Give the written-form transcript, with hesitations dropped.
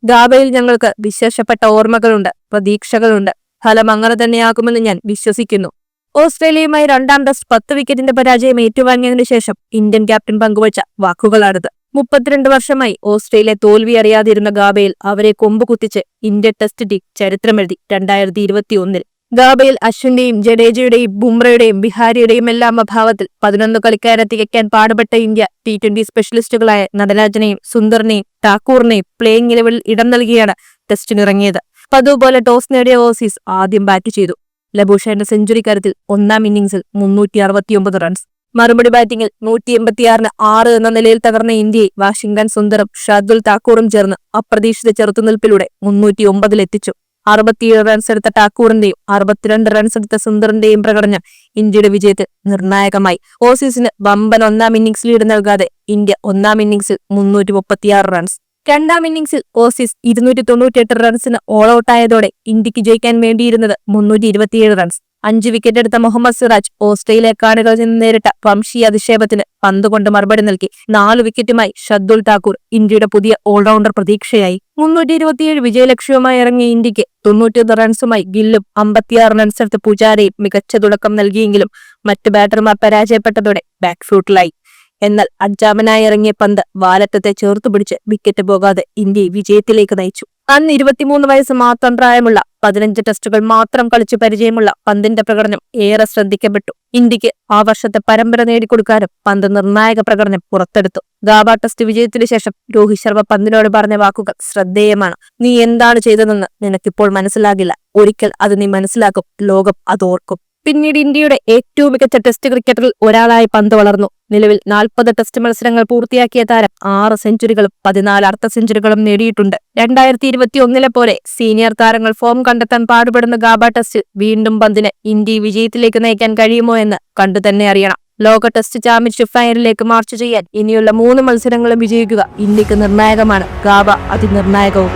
ഗാബയിൽ ഞങ്ങൾക്ക് വിശേഷപ്പെട്ട ഓർമ്മകളുണ്ട്, പ്രതീക്ഷകളുണ്ട്. ഫലം അങ്ങനെ തന്നെയാകുമെന്ന് ഞാൻ വിശ്വസിക്കുന്നു. ഓസ്ട്രേലിയയുമായി രണ്ടാം ടെസ്റ്റ് 10 വിക്കറ്റിന്റെ പരാജയം ഏറ്റുവാങ്ങിയതിനു ശേഷം ഇന്ത്യൻ ക്യാപ്റ്റൻ പങ്കുവച്ച വാക്കുകളാണിത്. 32 വർഷമായി ഓസ്ട്രേലിയ തോൽവി അറിയാതിരുന്ന ഗാബയിൽ അവരെ കൊമ്പുകുത്തിച്ച് ഇന്ത്യൻ ടെസ്റ്റ് ടീം ചരിത്രമെഴുതി 2021. ഗാബയിൽ അശ്വിന്റെയും ജഡേജയുടെയും ബുംറയുടെയും ബിഹാരിയുടെയും എല്ലാം അഭാവത്തിൽ 11 കളിക്കാരെ തികയ്ക്കാൻ പാടുപെട്ട ഇന്ത്യ T20 സ്പെഷ്യലിസ്റ്റുകളായ നടരാജനെയും സുന്ദറിനെയും ഠാക്കൂറിനെയും പ്ലേയിങ് ഇലവനിൽ ഇടം നൽകിയാണ് ടെസ്റ്റിനിറങ്ങിയത്. പതുപോലെ ടോസ് നേടിയ ഓസീസ് ആദ്യം ബാറ്റ് ചെയ്തു. ലബൂഷയുടെ സെഞ്ചുറി കരുത്തിൽ ഒന്നാം ഇന്നിംഗ്സിൽ 369 റൺസ്. മറുപടി ബാറ്റിംഗിൽ 186-ന് 6 എന്ന നിലയിൽ തകർന്ന ഇന്ത്യയെ വാഷിംഗ്ടൺ സുന്ദറും ഷാർദുൽ താക്കൂറും ചേർന്ന് അപ്രതീക്ഷിത ചെറുത്തുനിൽപ്പിലൂടെ 309-ലെത്തിച്ചു. 67 റൺസ് എടുത്ത ഠാക്കൂറിന്റെയും 62 റൺസ് എടുത്ത സുന്ദറിന്റെയും പ്രകടനം ഇന്ത്യയുടെ വിജയത്തിൽ നിർണായകമായി. ഓസീസിന് വമ്പൻ ഒന്നാം ഇന്നിംഗ്സ് ലീഡ് നൽകാതെ ഇന്ത്യ ഒന്നാം ഇന്നിംഗ്സിൽ 336 റൺസ്. രണ്ടാം ഇന്നിംഗ്സിൽ ഓസീസ് 298 റൺസിന് ഓൾ ഔട്ടായതോടെ ഇന്ത്യക്ക് ജയിക്കാൻ വേണ്ടിയിരുന്നത് 327 റൺസ്. 5 വിക്കറ്റ് എടുത്ത മുഹമ്മദ് സിറാജ് ഓസ്ട്രേലിയ കാണികളിൽ നിന്ന് നേരിട്ട വംശീയ അധിക്ഷേപത്തിന് പന്തുകൊണ്ട് മറുപടി നൽകി. 4 വിക്കറ്റുമായി ഷാർദുൽ താക്കൂർ ഇന്ത്യയുടെ പുതിയ ഓൾറൗണ്ടർ പ്രതീക്ഷയായി. 327 വിജയലക്ഷ്യവുമായി ഇറങ്ങിയ ഇന്ത്യക്ക് 91 റൺസുമായി ഗില്ലും 56 റൺസ് എടുത്ത് പുജാരയും മികച്ച തുടക്കം നൽകിയെങ്കിലും മറ്റ് ബാറ്റർമാർ പരാജയപ്പെട്ടതോടെ ബാക്ക്ഫൂട്ടിലായി. എന്നാൽ അഞ്ചാമനായി ഇറങ്ങിയ പന്ത് വാലറ്റത്തെ ചേർത്തുപിടിച്ച് വിക്കറ്റ് പോകാതെ ഇന്ത്യയെ വിജയത്തിലേക്ക് നയിച്ചു. അന്ന് 23 വയസ്സ് മാത്രം പ്രായമുള്ള 15 ടെസ്റ്റുകൾ മാത്രം കളിച്ചു പരിചയമുള്ള പന്തിന്റെ പ്രകടനം ഏറെ ശ്രദ്ധിക്കപ്പെട്ടു. ഇന്ത്യക്ക് ആ വർഷത്തെ പരമ്പര നേടിക്കൊടുക്കാനും പന്ത് നിർണായക പ്രകടനം പുറത്തെടുത്തു. ഗാബ ടെസ്റ്റ് വിജയത്തിനു ശേഷം രോഹിത് ശർമ്മ പന്തിനോട് പറഞ്ഞ വാക്കുകൾ ശ്രദ്ധേയമാണ്. നീ എന്താണ് ചെയ്തതെന്ന് നിനക്കിപ്പോൾ മനസ്സിലാകില്ല, ഒരിക്കൽ അത് നീ മനസ്സിലാക്കും, ലോകം അതോർക്കും. പിന്നീട് ഇന്ത്യയുടെ ഏറ്റവും മികച്ച ടെസ്റ്റ് ക്രിക്കറ്ററിൽ ഒരാളായി പന്ത് വളർന്നു. നിലവിൽ 40 ടെസ്റ്റ് മത്സരങ്ങൾ പൂർത്തിയാക്കിയ താരം 6 സെഞ്ചുറികളും 14 അർദ്ധ സെഞ്ചുറികളും നേടിയിട്ടുണ്ട്. 2021 പോലെ സീനിയർ താരങ്ങൾ ഫോം കണ്ടെത്താൻ പാടുപെടുന്ന ഗാബ ടെസ്റ്റിൽ വീണ്ടും പന്തിന് ഇന്ത്യയെ വിജയത്തിലേക്ക് നയിക്കാൻ കഴിയുമോ എന്ന് കണ്ടു തന്നെ അറിയണം. ലോക ടെസ്റ്റ് ചാമ്പ്യൻഷിപ്പ് ഫൈനലിലേക്ക് മാർച്ച് ചെയ്യാൻ ഇനിയുള്ള 3 മത്സരങ്ങളും വിജയിക്കുക ഇന്ത്യക്ക് നിർണായകമാണ്. ഗാബ അതിനിർണായകവും.